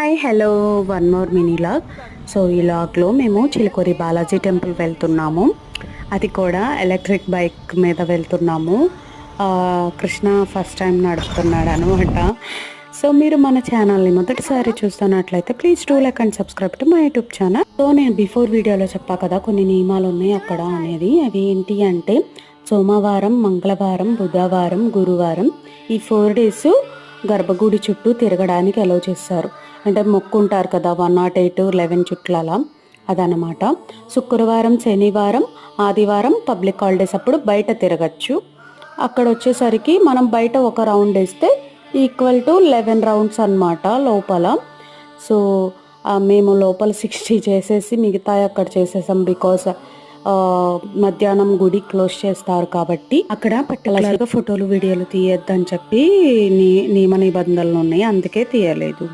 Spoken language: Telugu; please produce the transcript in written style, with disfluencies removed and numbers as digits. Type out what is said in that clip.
Hi hello one more mini log. So ఈ లాగ్లో మేము చిలుకూరి బాలాజీ టెంపుల్ వెళ్తున్నాము. అది కూడా ఎలక్ట్రిక్ బైక్ మీద వెళ్తున్నాము. కృష్ణ ఫస్ట్ టైం నడుపుతున్నాడు అనమాట. సో మీరు మన ఛానల్ని మొదటిసారి చూస్తున్నట్లయితే please do like and subscribe to my YouTube channel. So నేను బిఫోర్ వీడియోలో చెప్పా కదా కొన్ని నియమాలు ఉన్నాయి అక్కడ అనేది. అవి ఏంటి అంటే సోమవారం, మంగళవారం, బుధవారం, గురువారం ఈ 4 days గర్భగుడి చుట్టూ తిరగడానికి అలౌ చేస్తారు. అంటే మొక్కుంటారు కదా 108, 11 చుట్లు అలా, అదనమాట. శుక్రవారం, శనివారం, ఆదివారం పబ్లిక్ హాలిడేస్ అప్పుడు బయట తిరగచ్చు. అక్కడ వచ్చేసరికి మనం బయట ఒక రౌండ్ వేస్తే ఈక్వల్ టు 11 rounds అనమాట లోపల. సో మేము లోపల 60 చేసేసి మిగతా అక్కడ చేసేసాం. బికాస్ మధ్యాహ్నం గుడి క్లోజ్ చేస్తారు కాబట్టి అక్కడ పర్టికులర్గా ఫోటోలు వీడియోలు తీయొద్దని చెప్పి నియమ నిబంధనలు ఉన్నాయి, అందుకే తీయలేదు.